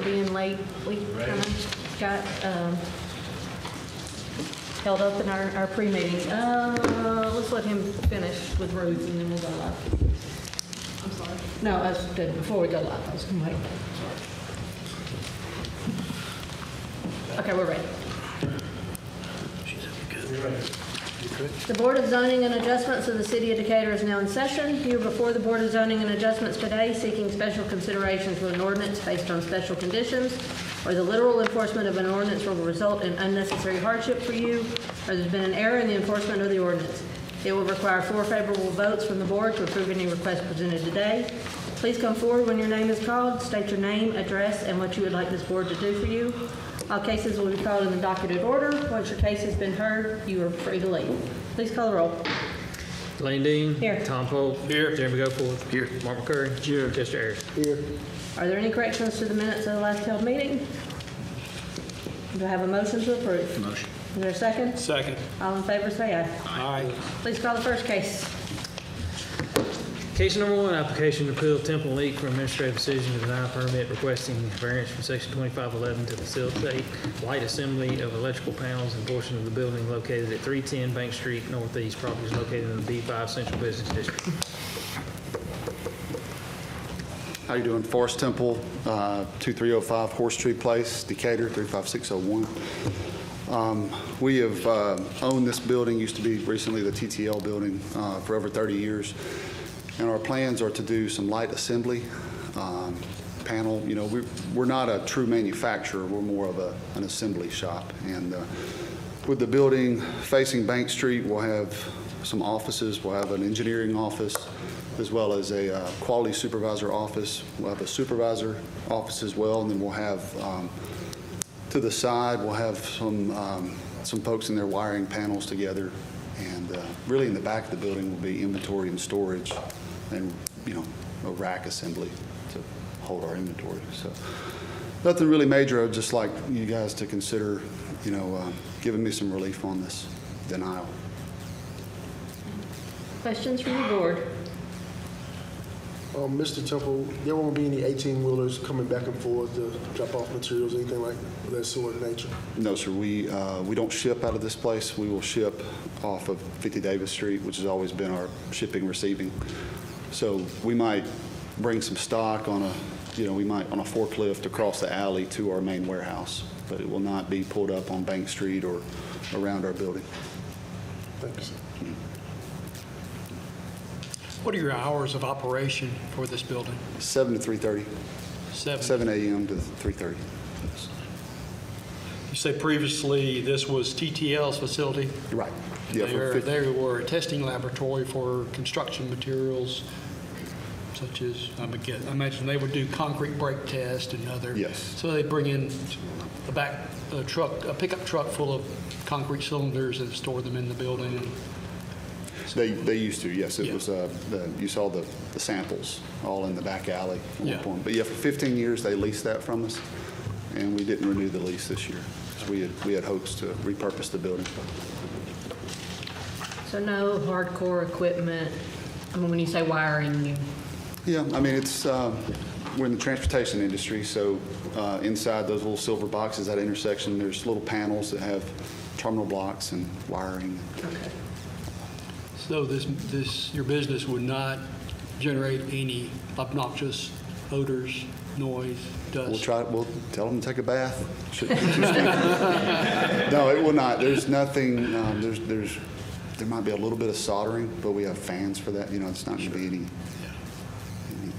being late. We kind of got held up in our pre-meeting. Let's let him finish with Ruth and then we'll go live. I'm sorry. No, that's good. Before we go live, I was going to wait. Okay, we're ready. The Board of Zoning and Adjustments of the City of Decatur is now in session. You are before the Board of Zoning and Adjustments today seeking special consideration for an ordinance based on special conditions, or the literal enforcement of an ordinance will result in unnecessary hardship for you, or there's been an error in the enforcement of the ordinance. It will require 4 favorable votes from the Board to approve any request presented today. Please come forward when your name is called. State your name, address, and what you would like this Board to do for you. All cases will be called in the docketed order. Once your case has been heard, you are free to leave. Please call the roll. Lane Dean. Here. Tom Polk. Here. Jeremy Goforth. Here. Mark McCurry. Here. Chester Ayers. Here. Are there any corrections to the minutes of the last held meeting? Do I have a motion to approve? Motion. Is there a second? Second. All in favor, say aye. Aye. Please call the first case. Case number 1, application to appeal Temple Leak for administrative decision to deny permit requesting variance from section 2511 to facilitate light assembly of electrical panels and portion of the building located at 310 Bank Street Northeast. Property is located in the B5 Central Business District. How you doing? Forrest Temple, 2305 Horse Tree Place, Decatur, 35601. We have owned this building, used to be recently the TTL building, for over 30 years. And our plans are to do some light assembly panel. You know, we're not a true manufacturer. We're more of an assembly shop. And with the building facing Bank Street, we'll have some offices. We'll have an engineering office as well as a quality supervisor office. We'll have a supervisor office as well. And then we'll have, to the side, we'll have some folks in there wiring panels together. And really in the back of the building will be inventory and storage and, you know, a rack assembly to hold our inventory. So nothing really major. I'd just like you guys to consider, you know, giving me some relief on this denial. Questions from the Board? Mr. Temple, there won't be any 18-wheelers coming back and forth to drop off materials, anything like that sort of nature? No, sir. We don't ship out of this place. We will ship off of 50 Davis Street, which has always been our shipping receiving. So we might bring some stock on we might on a forklift across the alley to our main warehouse, but it will not be pulled up on Bank Street or around our building. Thank you, sir. What are your hours of operation for this building? 7 to 3:30. 7 a.m. to 3:30. You say previously this was TTL's facility? Right. And they were a testing laboratory for construction materials, such as, I imagine they would do concrete brake test and other. Yes. So they bring in a pickup truck full of concrete cylinders and store them in the building. And They used to, yes. It Yeah. was, you saw the samples all in the back alley at one Yeah. point. But yeah, for 15 years, they leased that from us, and we didn't renew the lease this year. So we had hopes to repurpose the building. So no hardcore equipment. I mean, when you say wiring, Yeah, I mean, we're in the transportation industry, so inside those little silver boxes, that intersection, there's little panels that have terminal blocks and wiring. okay. so your business would not generate any obnoxious odors, noise, dust? We'll tell them to take a bath. Shouldn't be too stinky. No, it will not. There's nothing, there might be a little bit of soldering, but we have fans for that. You know, it's not going to be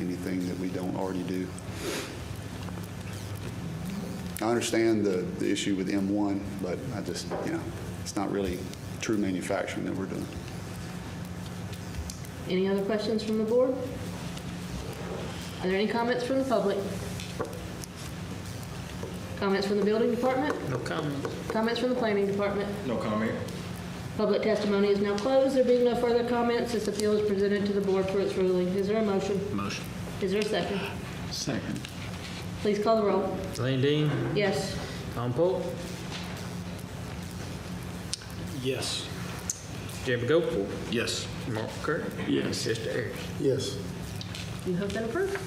anything that we don't already do. I understand the issue with M1, but I just, it's not really true manufacturing that we're doing. Any other questions from the Board? Are there any comments from the public? Comments from the Building Department? No comment. Comments from the Planning Department? No comment. Public testimony is now closed. There being no further comments, this appeal is presented to the Board for its ruling. Is there a motion? Motion. Is there a second? Second. Please call the roll. Lane Dean. Yes. Tom Polk. Yes. Jeremy Goforth. Yes. Mark McCurry. Yes. Chester Ayers. Yes. You have been approved.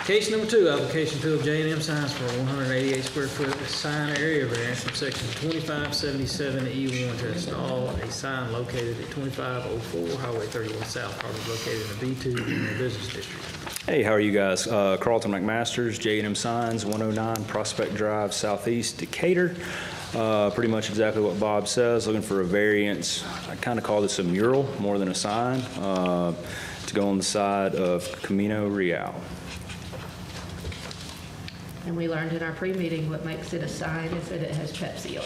Case number 2, application appeal of J&M Signs for a 188 square foot sign area variance from section 2577E1 to install a sign located at 2504 Highway 31 South, property located in the B2 General Business District. Hey, how are you guys? Carlton McMasters, J&M Signs, 109 Prospect Drive, Southeast Decatur. Pretty much exactly what Bob says, looking for a variance. I kind of call this a mural more than a sign, to go on the side of Camino Real. And we learned in our pre-meeting what makes it a sign is that it has Pepsi on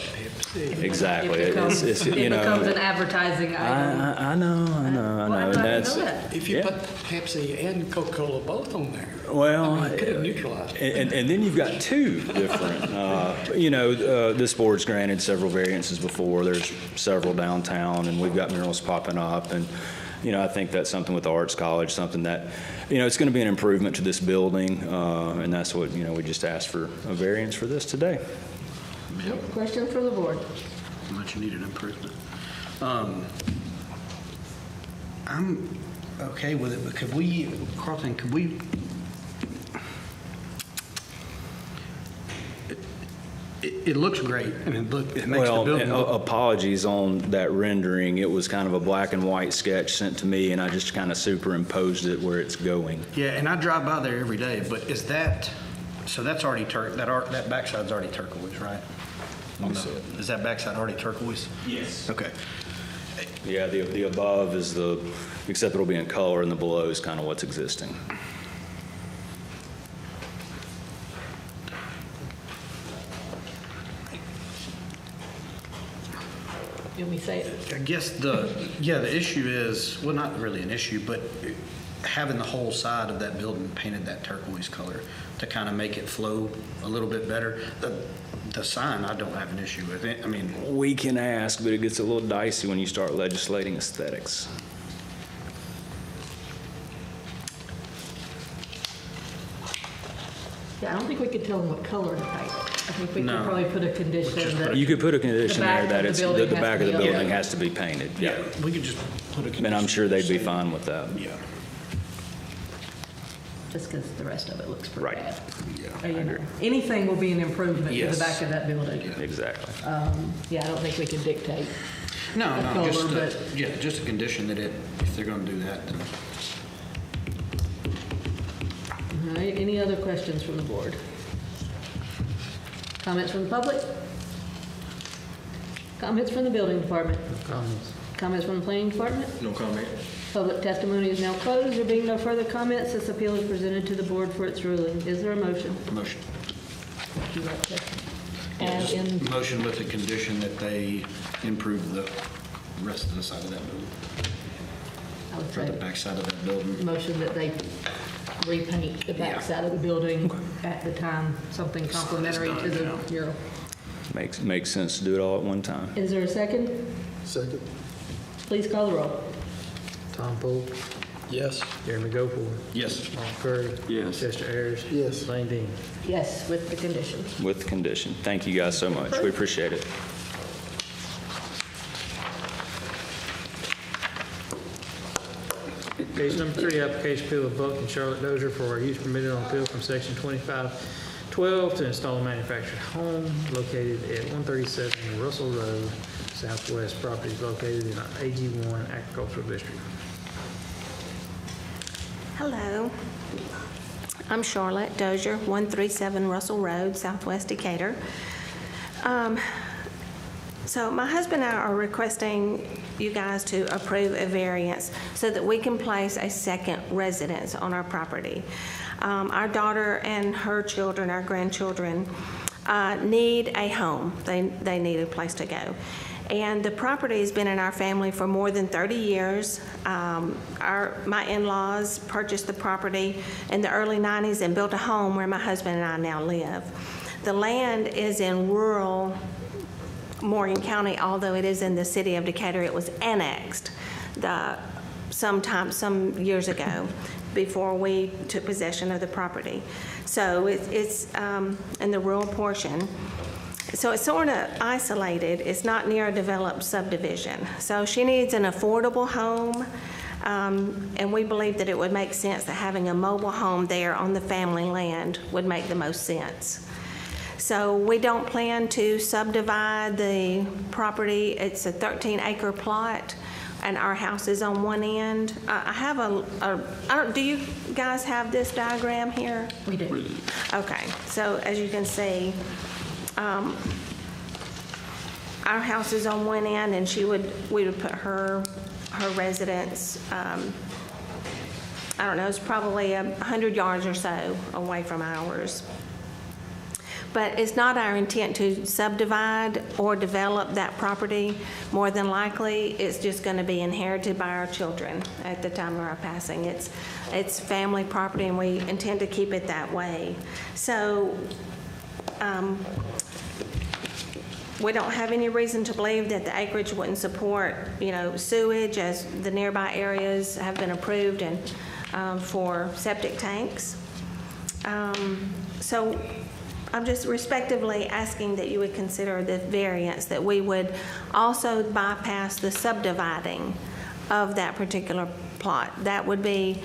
it. Exactly. It becomes, It's, it you know, becomes an advertising item. I know. Well, And I'm glad that's, you know that. If you Yeah. put Pepsi and Coca-Cola both on there, well, I mean, it could have neutralized it. and then you've got two different, this board's granted several variances before. There's several downtown, and we've got murals popping up. And, I think that's something with the Arts College, something that, it's going to be an improvement to this building. And that's what, we just asked for a variance for this today. Question from the board. How much you need an improvement. I'm okay with it, but Carlton, could we, it looks great. I mean, look, it makes the Well, building look. apologies on that rendering. It was kind of a black and white sketch sent to me, and I just kind of superimposed it where it's going. Yeah, and I drive by there every day, but is that, so that's already that backside's already turquoise, right? Is that backside already turquoise? Yes. Okay. Yeah, the above is except it'll be in color, and the below is kind of what's existing. Let me say it. I guess the issue is, well, not really an issue, but having the whole side of that building painted that turquoise color to kind of make it flow a little bit better. The sign, I don't have an issue with it. I mean, We can ask, but it gets a little dicey when you start legislating aesthetics. Yeah, I don't think we could tell them what color to paint it. I think we could No. probably put a condition that. You could put a condition The back there of that the building the has back to of the be building okay. has to be painted. Yeah. we could just put a condition. And I'm sure they'd be saying- fine with that. Yeah. Just because the rest of it looks pretty Right. bad. Yeah. Or, you know, anything will be an improvement to Yes. the back of that building. Exactly. Yeah, I don't think we can dictate. No, color, just but- just a condition that if they're going to do that, then. All right, any other questions from the board? Comments from the public? Comments from the building department? Comments? Comments from the planning department? No comment. Public testimony is now closed. There being no further comments, this appeal is presented to the board for its ruling. Is there a motion? Motion. Would you like to add in? Motion with the condition that they improve the rest of the side of that building, I would or the say back side of that building. motion that they repaint the back side of the building at the time, something complementary to the mural. Makes sense to do it all at one time. Is there a second? Second. Please call the roll. Tom Poole, Yes. Jeremy Goforth, Yes. Ron Curry. Yes. Chester Ayers. Yes. Lane Dean. Yes, with the conditions. With the condition. Thank you guys so much. We appreciate it. Case number 3, application appeal of Buck and Charlotte Dozier for a use permitted on appeal from section 2512 to install a manufactured home located at 137 Russell Road, Southwest. Property is located in AG1 Agricultural District. Hello. I'm Charlotte Dozier, 137 Russell Road, Southwest Decatur. So my husband and I are requesting you guys to approve a variance so that we can place a second residence on our property. Our daughter and her children, our grandchildren, need a home. They need a place to go. And the property has been in our family for more than 30 years. My in-laws purchased the property in the early 90s and built a home where my husband and I now live. The land is in rural Morgan County, although it is in the city of Decatur. It was annexed some years ago before we took possession of the property. So it's in the rural portion. So it's sort of isolated. It's not near a developed subdivision. So she needs an affordable home And we believe that it would make sense that having a mobile home there on the family land would make the most sense. So we don't plan to subdivide the property. It's a 13-acre plot, and our house is on one end. I have do you guys have this diagram here? We do. Okay, so as you can see, our house is on one end, and we would put her residence, I don't know, it's probably 100 yards or so away from ours. But it's not our intent to subdivide or develop that property. More than likely, it's just going to be inherited by our children at the time of our passing. It's family property, and we intend to keep it that way. So we don't have any reason to believe that the acreage wouldn't support, sewage, as the nearby areas have been approved, and for septic tanks. So I'm just respectively asking that you would consider the variance, that we would also bypass the subdividing of that particular plot. That would be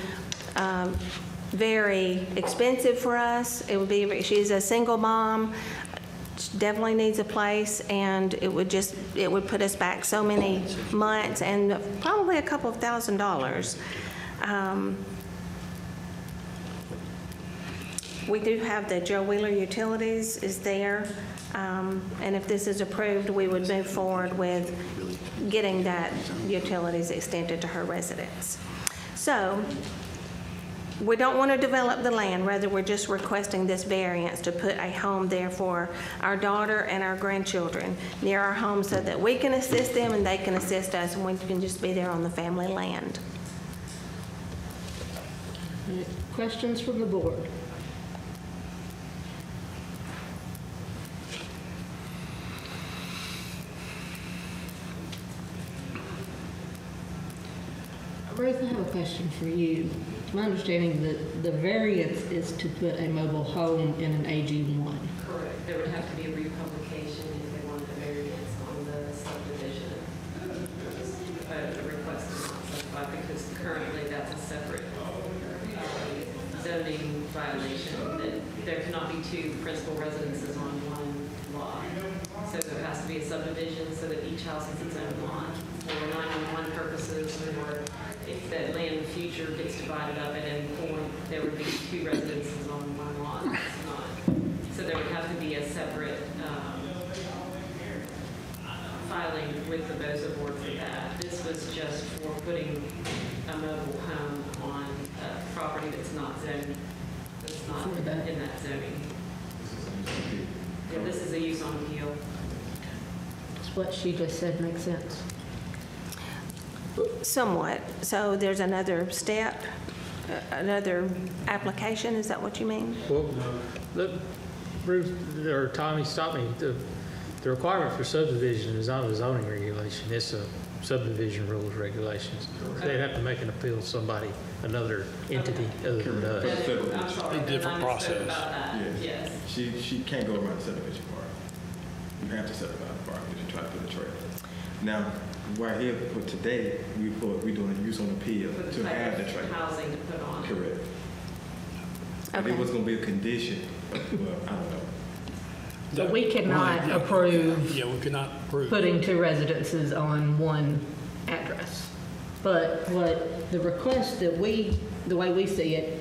very expensive for us. It would be, she's a single mom, she definitely needs a place, and it would put us back so many months and probably a couple of $1,000s. We do have the Joe Wheeler Utilities is there, and if this is approved, we would move forward with getting that utilities extended to her residence. So we don't want to develop the land, rather we're just requesting this variance to put a home there for our daughter and our grandchildren near our home, so that we can assist them and they can assist us, and we can just be there on the family land. Questions from the board? Ruth, I have a question for you. My understanding that the variance is to put a mobile home in an AG1. Correct. There would have to be a republication if they wanted a variance on the subdivision. A request to not subdivide, because currently that's a separate zoning violation, that there cannot be two principal residences on one lot. So there has to be a subdivision so that each house is its own lot for 911 purposes, or if that land in the future gets divided up at any point, there would be two residences on one lot. It's not. So there would have to be a separate filing with the BOZA board for that. This was just for putting a mobile home on a property that's not zoned, that's not in that zoning. Yeah, this is a use on appeal. What she just said makes sense. Somewhat. So there's another step, another application, is that what you mean? Well, look, Bruce, or Tommy, stop me. The requirement for subdivision is not a zoning regulation, it's a subdivision rules regulations. They'd have to make an appeal to somebody, another entity other than us. I'm sorry. A different process. About that. Yeah. Yes. She can't go around the subdivision part. You have to subdivide the part if you try to put a trailer. Now, right here for today, we're doing a use on appeal For the to have the type of trailer. housing to put on. Correct. And Okay. it was going to be a condition, but, well, I don't know. But we cannot approve Yeah, we cannot approve. putting two residences on one address. But what the request that the way we see it,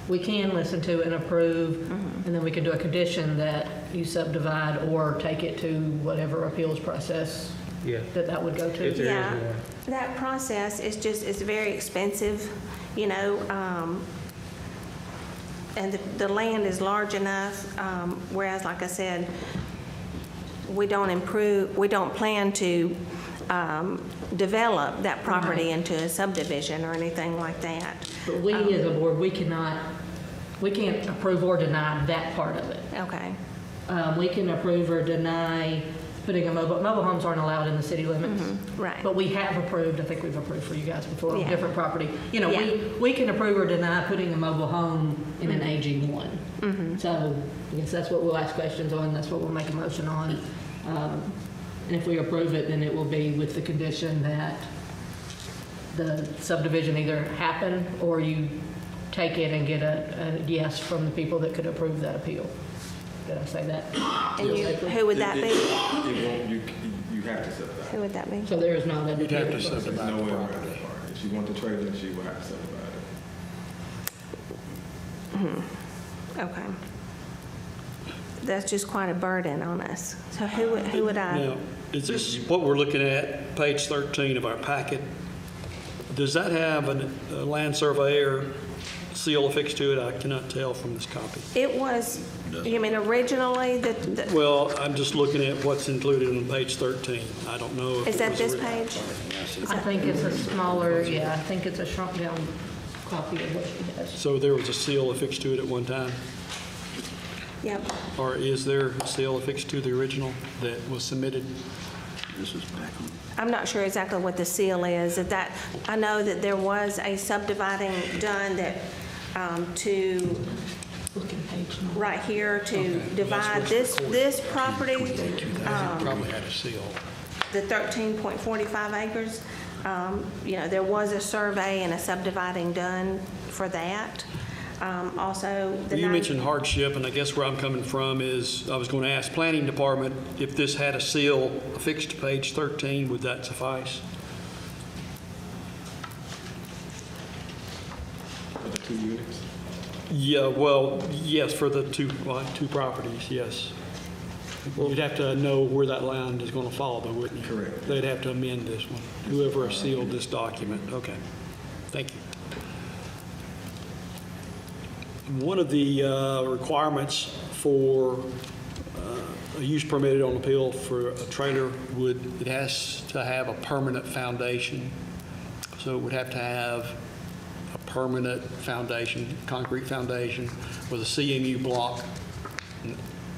we can listen to and approve, and then we can do a condition that you subdivide or take it to whatever appeals process Yeah. that would go If to. there is Yeah, one. that process is it's very expensive, and the land is large enough, whereas, like I said, we don't plan to develop that property into a subdivision or anything like that. But we as a board, we can't approve or deny that part of it. Okay, We can approve or deny putting mobile homes aren't allowed in the city limits. right. But we have approved, I think we've approved for you guys before, on Yeah. different property. Yeah. We can approve or deny putting a mobile home in an AG1. So I guess that's what we'll ask questions on, that's what we'll make a motion on. And if we approve it, then it will be with the condition that the subdivision either happen or you take it and get a yes from the people that could approve that appeal. Did I say that? And who would that be? You have to subdivide. Who would that be? So there is not a. You'd have to There's subdivide no the way around property. that part. If you want the trailer, she will have to subdivide it. Okay. That's just quite a burden on us. So who would I? Now, is this what we're looking at, page 13 of our packet? Does that have a land surveyor seal affixed to it? I cannot tell from this copy. It was, you mean originally, Well, I'm just looking at what's included on page 13. I don't know if is it that was this written- page? I think it's a smaller, yeah, I think it's a shrunk down copy of what she has. So there was a seal affixed to it at one time? Yep. Or is there a seal affixed to the original that was submitted? I'm not sure exactly what the seal is. I know that there was a subdividing done that, right here to divide this property, Probably had a seal. the 13.45 acres. There was a survey and a subdividing done for that. Also, You mentioned hardship, and I guess where I'm coming from is, I was going to ask Planning Department if this had a seal affixed to page 13, would that suffice? For the 2 units? Yeah, well, yes, for the two properties, yes. You'd have to know where that line is going to fall, though, wouldn't you? Correct. They'd have to amend this one, whoever sealed this document. Okay, thank you. One of the requirements for a use permitted on appeal for a trailer it has to have a permanent foundation. So it would have to have a permanent foundation, concrete foundation with a CMU block.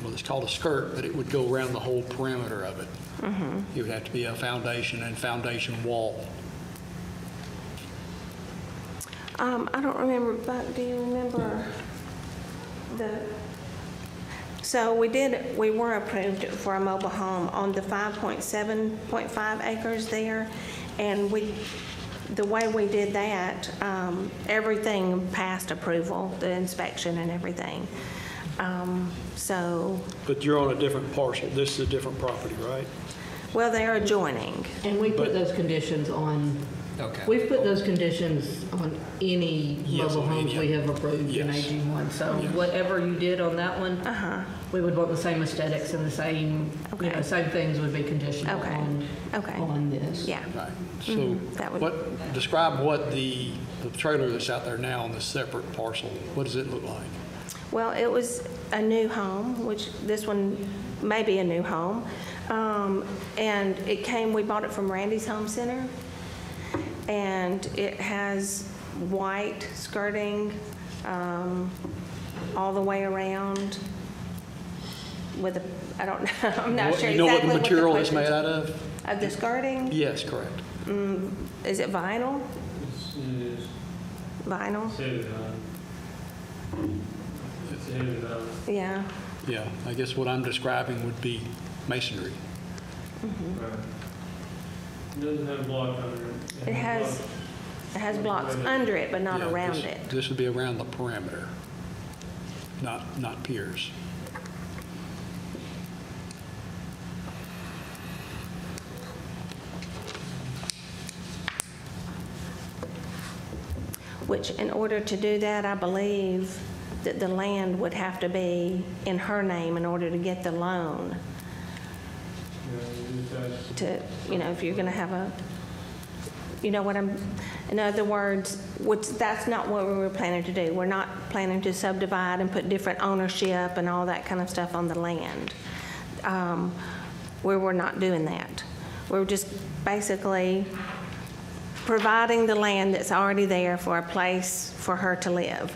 Well, it's called a skirt, but it would go around the whole perimeter of it. It would have to be a foundation and foundation wall. I don't remember, but do you remember so we were approved for a mobile home on the 5.7.5 acres there, and the way we did that, everything passed approval, the inspection and everything. But you're on a different parcel. This is a different property, right? Well, they're adjoining. And we put those conditions on, Okay. we've put those conditions on any Yes, mobile on homes any we of have approved in Yes. AG1. So Yes. whatever you did on that one, we would want the same aesthetics and the same, Okay. same things would be conditional Okay. Okay. on this. Yeah. Right. So that would- describe what the trailer that's out there now on this separate parcel, what does it look like? Well, it was a new home, which this one may be a new home. And we bought it from Randy's Home Center. And it has white skirting all the way around with I'm not sure exactly You know what the what material is made question- out of? Of the skirting? Yes, correct. Is it vinyl? Vinyl? Yeah. Yeah, I guess what I'm describing would be masonry. It doesn't have block under it. It has blocks under it, but not Yeah, around this- it. This would be around the perimeter, not piers. Which, in order to do that, I believe that the land would have to be in her name in order to get the loan. If you're going to have in other words, that's not what we were planning to do. We're not planning to subdivide and put different ownership and all that kind of stuff on the land. We're not doing that. We're just basically providing the land that's already there for a place for her to live.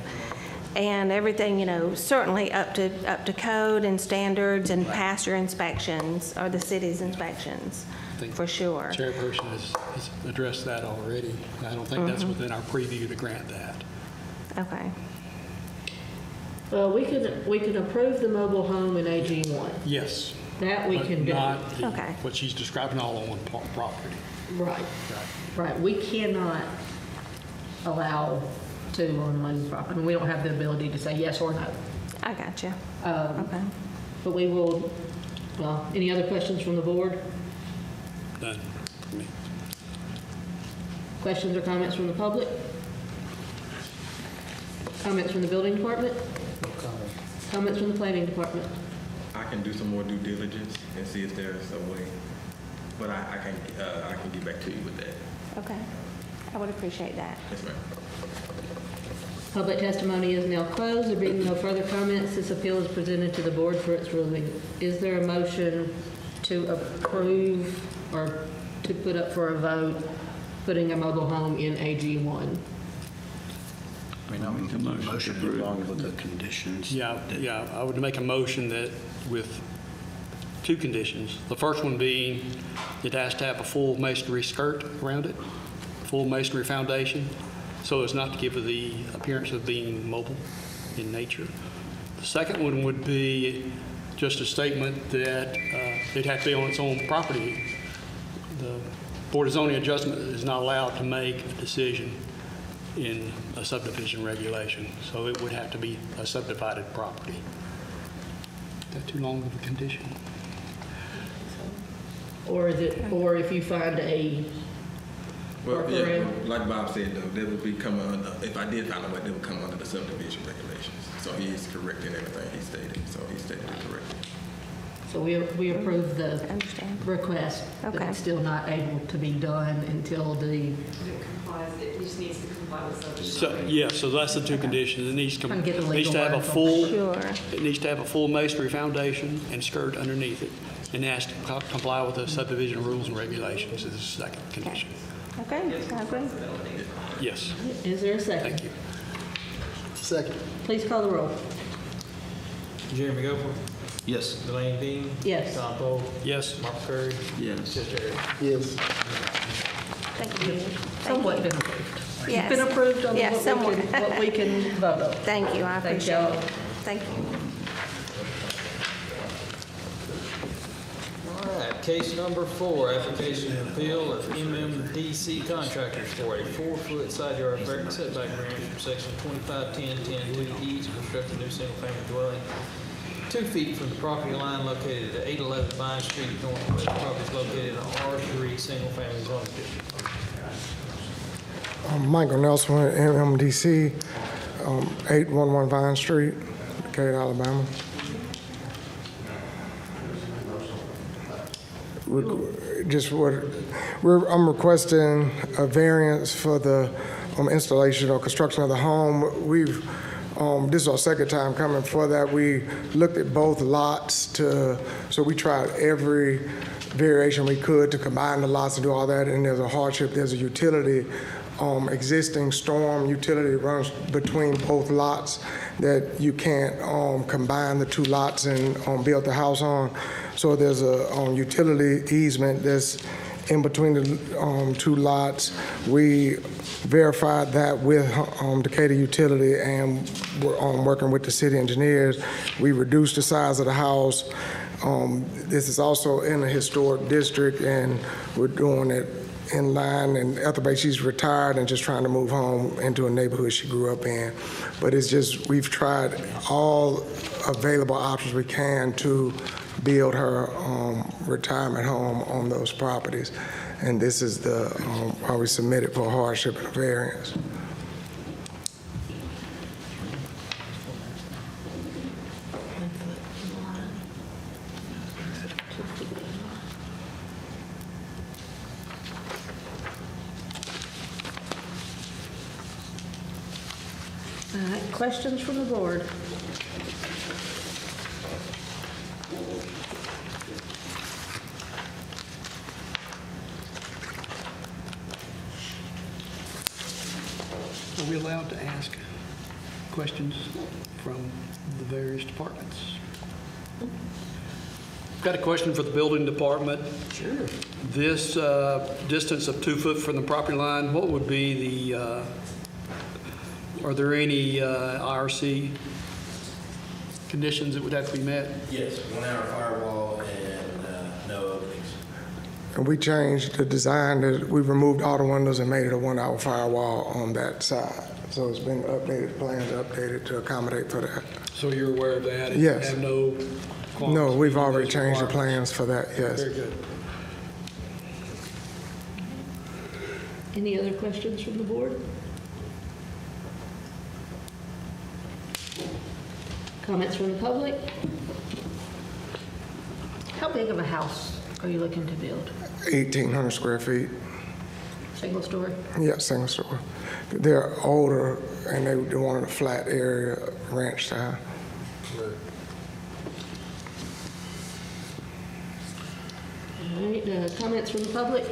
And everything, certainly up to code and standards and past your inspections, or the city's inspections, for sure. Chairperson has addressed that already. I don't think that's within our preview to grant that. Okay. Well, we can approve the mobile home in AG1. Yes. That we but can do. Not Okay. what she's describing all on one property. Right. We cannot allow two on one property. I mean, we don't have the ability to say yes or no. I got you. Um, Okay. But we will, well, any other questions from the board? Done. Questions or comments from the public? Comments from the building department? Comments from the planning department? I can do some more due diligence and see if there's a way, but I can get back to you with that. Okay. I would appreciate that. Yes, ma'am. Public testimony is now closed. There being no further comments, this appeal is presented to the board for its ruling. Is there a motion to approve or to put up for a vote, putting a mobile home in AG1? I mean, I'll make a motion along with the conditions. Yeah, I would make a motion that with two conditions. The first one being it has to have a full masonry skirt around it, full masonry foundation, so as not to give it the appearance of being mobile in nature. The second one would be just a statement that it has to be on its own property. The Board of Zoning Adjustment is not allowed to make a decision in a subdivision regulation, so it would have to be a subdivided property. Is that too long of a condition? Or is it, or if you find a Well, yeah, workaround? like Bob said, though, they would be coming under, if I did find a way, they would come under the subdivision regulations. So he is correct in everything he stated, so he stated it correctly. So we approve the Understand. request, but Okay. it's still not able to be done until the, It complies, it just needs to comply with subdivision. So, yeah, so that's the two conditions. It needs Trying to get the needs to legal have a words on full, Sure. it needs to have a full masonry foundation and skirt underneath it, and it has to comply with the subdivision rules and regulations is the second condition. Okay, I agree. Yes, is there a second? thank you. Second. Please call the roll. Jeremy Gofor, Yes. Delane Dean. Yes. Tom Poe, Yes, Mark Curry, Yes. Jeff Jarrett. Yes. Thank you. Somewhat been approved. Yes. Been approved on Yes, somewhat. what we can vote on. Thank you, I Thank appreciate y'all. it. Thank you. All right, case number 4, application and appeal of MMDC Contractors for a 4-foot side yard setback variance from section 2510-10-2E to construct a new single-family dwelling 2 feet from the property line located at 811 Vine Street Northwest. The property is located in an R3 single-family zoning district. Michael Nelson, MMDC, 811 Vine Street, Decatur, Alabama. I'm requesting a variance for the installation or construction of the home. This is our second time coming for that. We looked at both lots so we tried every variation we could to combine the lots and do all that, and there's a hardship, there's a utility, existing storm utility runs between both lots that you can't combine the two lots and build the house on. So there's a utility easement that's in between the two lots. We verified that with Decatur Utility, and we're working with the city engineers. We reduced the size of the house. This is also in a historic district, and we're doing it in line. And Ethelbay, she's retired and just trying to move home into a neighborhood she grew up in. But it's just, we've tried all available options we can to build her retirement home on those properties. And this is the why we submitted for a hardship and a variance. All right, questions from the board? are we allowed to ask questions from the various departments? Got a question for the building department. Sure. This distance of 2 foot from the property line, what would be the, are there any IRC conditions that would have to be met? Yes, 1 hour firewall and no openings. And we changed the design, we removed all the windows and made it a 1-hour firewall on that side. So it's been updated, plans updated to accommodate for that. So you're aware of that? and Yes. Have no qualms No, we've meeting already those changed the requirements? plans for that, yes. Very good. Any other questions from the board? Comments from the public? How big of a house are you looking to build? 1,800 square feet. Single story? Yeah, single story. They're older and they wanted a flat area, ranch style. All right, comments from the public?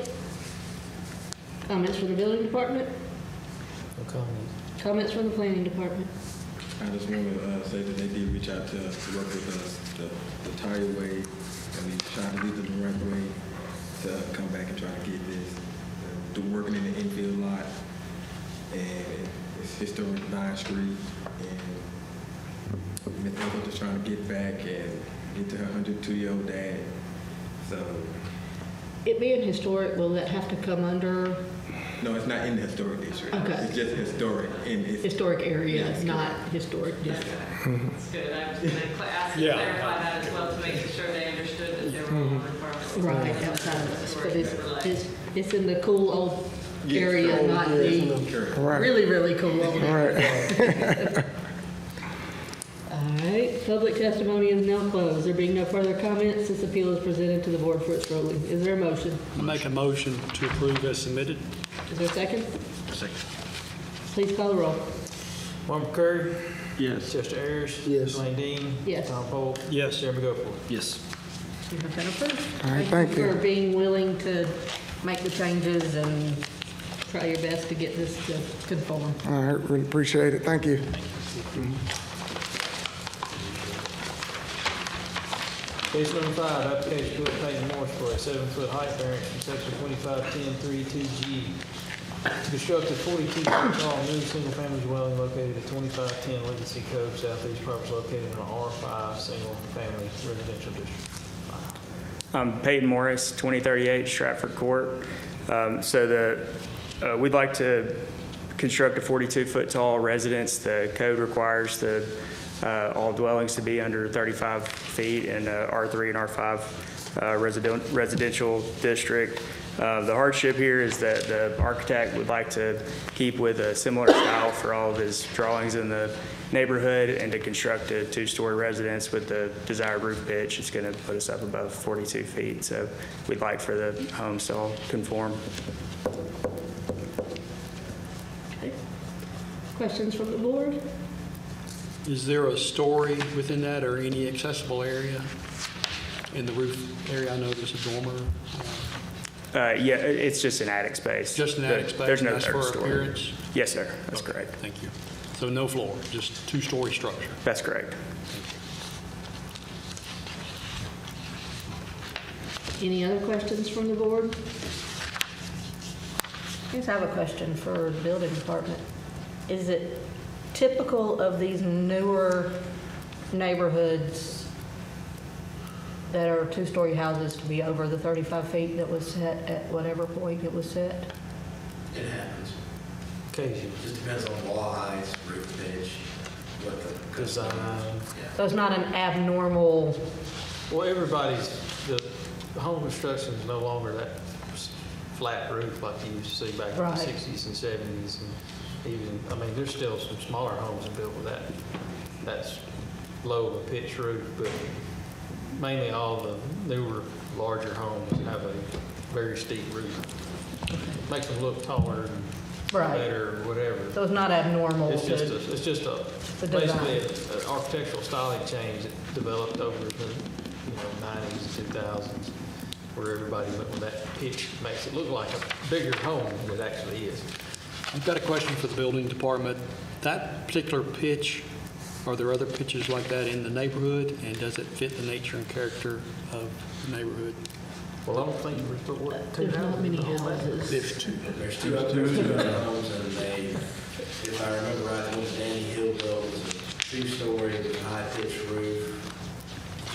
Comments from the building department? No comments. Comments from the planning department? I just want to say that they did reach out to us to work with us the entire way, and we tried to do it the right way to come back and try to get this. Working in the infield lot, and it's historic 9th Street, and Ms. Ethel just trying to get back and get to her 102-year-old dad. So, It being historic, will that have to come under no, it's not in the historic district. Okay. It's just historic. And it's, historic area, Yes. not historic district? That's good. I was going to ask to Yeah. clarify that as well to make sure they understood that there were all requirements. Right, outside of this, but it's in the cool old area, not the Right. really, really cool old area. Right. All right, public testimony is now closed. There being no further comments, this appeal is presented to the board for its ruling. Is there a motion? I make a motion to approve as submitted. Is there a second? Second. Please call the roll. Mark Curry, yes. Chester Ayers. Yes. Blaine Dean. Yes. Tom Polk. Yes. Chairman Gulfport. Yes. You have been approved. All right, thank you. For being willing to make the changes and try your best to get this to conform. All right, really appreciate it. Thank you. Case number 5, application to Peyton Morris for a 7-foot height variance from section 2510-32G to construct a 42-foot tall new single-family dwelling located at 2510 Legacy Cove Southeast, property located in an R5 single-family residential district. I'm Peyton Morris, 2038 Stratford Court. We'd like to construct a 42-foot tall residence. The code requires all dwellings to be under 35 feet in R3 and R5 residential district. The hardship here is that the architect would like to keep with a similar style for all of his drawings in the neighborhood and to construct a 2-story residence with the desired roof pitch. It's going to put us up above 42 feet. So we'd like for the homes to all conform. Okay. Questions from the board? Is there a story within that or any accessible area in the roof area? I know there's a dormer. Yeah, it's just an attic space. Just an attic space? There's no That's third for story. appearance? Yes, sir. That's Okay, correct. Thank you. So no floor, just 2-story structure? That's correct. Any other questions from the board? I guess I have a question for the building department. Is it typical of these newer neighborhoods that are 2-story houses to be over the 35 feet that was set at whatever point it was set? It happens. Occasionally. It just depends on wall heights, roof pitch, what the Design. So it's not an abnormal, Well, the home construction is no longer that flat roof like you used to see back in the Right. 60s and 70s. And even, I mean, there's still some smaller homes that built with that's low of a pitch roof, but mainly all the newer, larger homes have a very steep roof. Makes them look taller and Right. better or whatever. so it's not abnormal It's just to, it's just the design. basically an architectural styling change that developed over the 90s and 2000s, where everybody went with that pitch, makes it look like a bigger home than it actually is. I've got a question for the building department. That particular pitch, are there other pitches like that in the neighborhood? And does it fit the nature and character of the neighborhood? Well, I don't think we're There's not many houses. There's two. There's two other homes, and they, if I remember right, the one Danny Hill built was a 2-story with a high-pitched roof.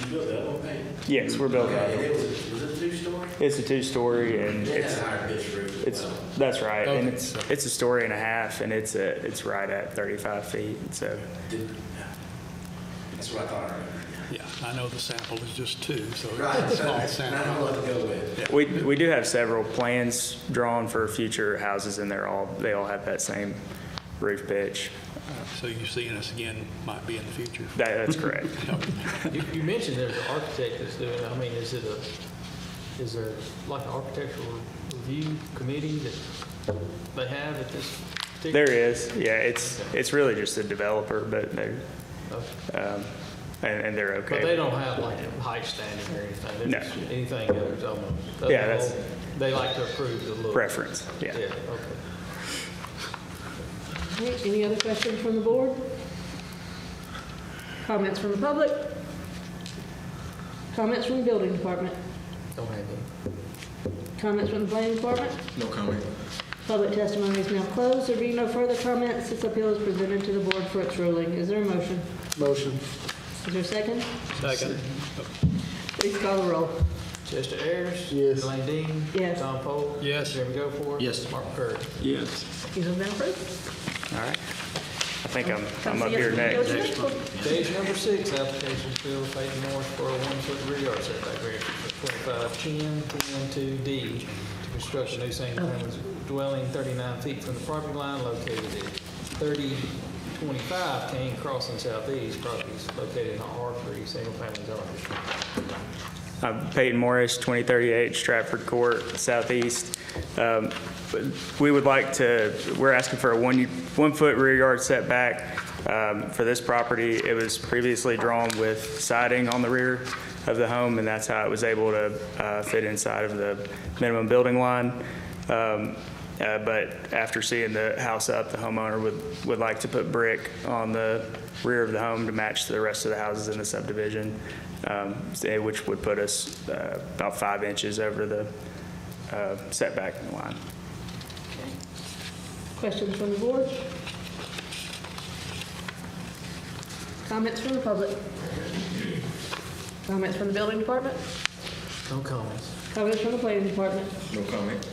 You built that one, Payne? Yes, we're building Okay, that. and it was it a two-story? It's a two-story, and It it's had a higher pitch roof as well. that's right, and Okay. it's a story and a half, and it's right at 35 feet. So That's what I thought I remembered. Yeah, I know the sample is just 2, so Right, it's a small so I sample. know what to go with. we do have several plans drawn for future houses, and they all have that same roof pitch. So you seeing us again might be in the future. That's correct. You mentioned there's an architect that's doing it. I mean, is there like an architectural review committee that they have at this particular? There is, yeah. It's really just a developer, but they're and they're okay. But they don't have like a height standard or anything? They're No. just anything other almost? Yeah, that's- They like to approve the look? Preference, yeah. Yeah, okay. All right, any other questions from the board? Comments from the public? Comments from the building department? Don't have any. Comments from the planning department? No comment. Public testimony is now closed. There being no further comments, this appeal is presented to the board for its ruling. Is there a motion? Motion. Is there a second? Second. Please call the roll. Chester Ayers? Yes. Elaine Dean? Yes. Tom Pope? Yes. Jeremy Goforth? Yes. Mark Curry? Yes. You have been approved. All right. I think I'm Come up see us here when next. you go to the- Page number 6, application Phil Peyton Morris for a 1-foot rear yard setback variance for 2510-10-2D to construct a new single-family dwelling 39 feet from the property line located at 3025 Kane Crossing Southeast. Properties located in the R3 single-family zone district. Peyton Morris, 2038 Stratford Court, Southeast. We're asking for a 1-foot rear yard setback for this property. It was previously drawn with siding on the rear of the home, and that's how it was able to fit inside of the minimum building line. But after seeing the house up, the homeowner would like to put brick on the rear of the home to match the rest of the houses in the subdivision, which would put us about 5 inches over the setback line. Questions from the board? Comments from the public? Comments from the building department? No comments. Comments from the planning department? No comment.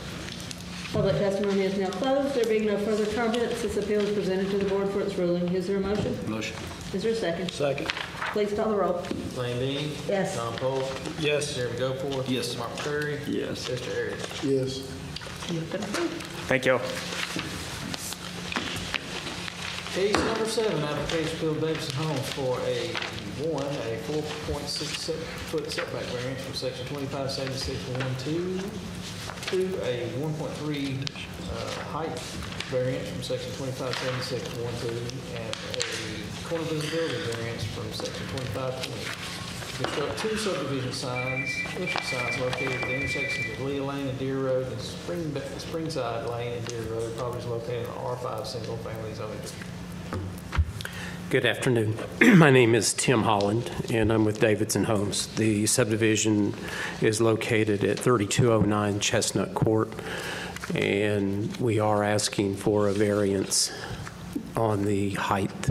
Public testimony is now closed. There being no further comments, this appeal is presented to the board for its ruling. Is there a motion? Motion. Is there a second? Second. Please call the roll. Elaine Dean? Yes. Tom Pope? Yes. Jeremy Goforth? Yes. Mark Curry? Yes. Chester Ayers? Yes. You have been approved. Thank y'all. Case number 7, application Bill Davidson Homes for a 4.6 foot setback variance from section 2576.12 to a 1.3 height variance from section 2576.12 and a corner visibility variance from section 2520. Construct 2 subdivision signs, entrance signs located at the intersections of Leah Lane and Deer Road and Springside Lane and Deer Road. Properties located in the R5 single family zoning district. Good afternoon. My name is Tim Holland, and I'm with Davidson Homes. The subdivision is located at 3209 Chestnut Court, and we are asking for a variance on the height.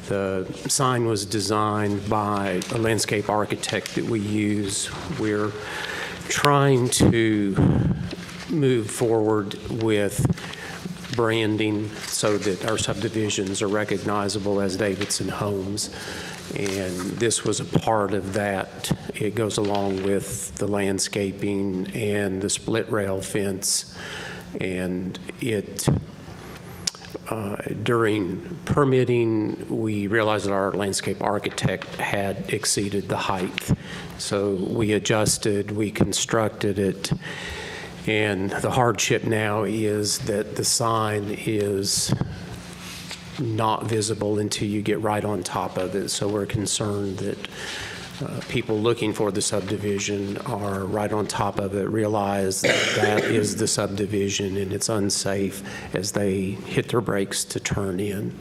The sign was designed by a landscape architect that we use. We're trying to move forward with branding so that our subdivisions are recognizable as Davidson Homes. And this was a part of that. It goes along with the landscaping and the split rail fence. And during permitting, we realized that our landscape architect had exceeded the height. So we adjusted, we constructed it. And the hardship now is that the sign is not visible until you get right on top of it. So we're concerned that people looking for the subdivision are right on top of it, realize that that is the subdivision and it's unsafe as they hit their brakes to turn in.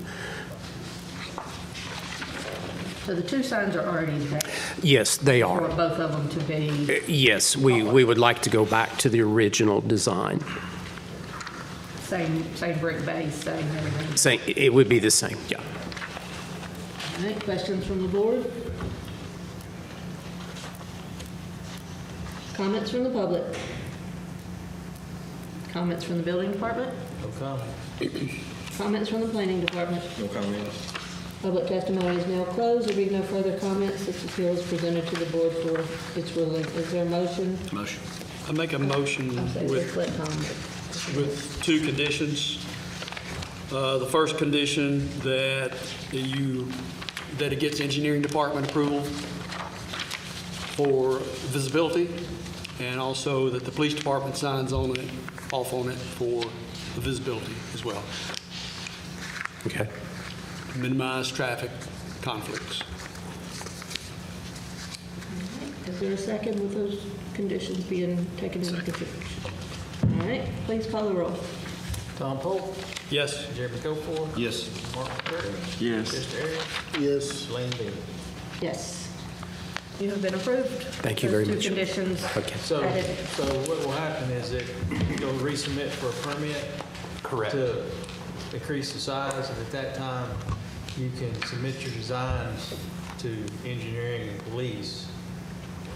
So the 2 signs are already in place Yes, they for are. both of them to be, Yes, we would like to go back to the original design. same brick base, same everything. Same, it would be the same, yeah. All right, questions from the board? Comments from the public? Comments from the building department? No comment. Comments from the planning department? No comments. Public testimony is now closed. There being no further comments, this appeal is presented to the board for its ruling. Is there a motion? Motion. I make a motion I'll say with split comment. with two conditions. The first condition that it gets engineering department approval for visibility, and also that the police department signs off on it for the visibility as well. Okay. Minimize traffic conflicts. Is there a second with those conditions being taken into consideration? All right, please call the roll. Tom Polk, Yes. Jeremy Goforth, Yes. Mark Burton, Yes. Mr. Arias, Yes. Lane Bean. Yes. You have been approved. Thank you very Those much. two conditions Okay. So, added. so what will happen is that you'll resubmit for a permit Correct. to increase the size, and at that time, you can submit your designs to engineering and police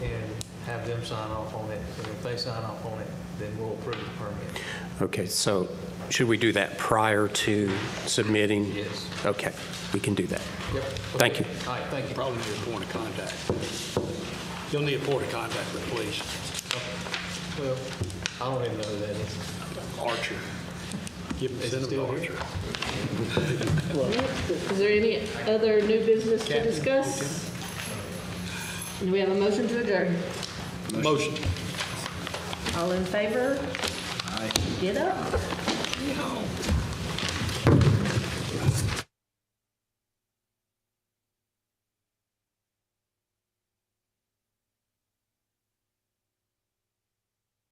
and have them sign off on it. And if they sign off on it, then we'll approve the permit. Okay, so should we do that prior to submitting? Yes. Okay, we can do that. Yep. Thank you. All right, thank you. Probably need a point of contact. You'll need a point of contact with police. Well, I don't even know who that is. Archer. Is it still here? Is there any other new business to discuss? Do we have a motion to adjourn? Motion. All in favor? Aye. Get up.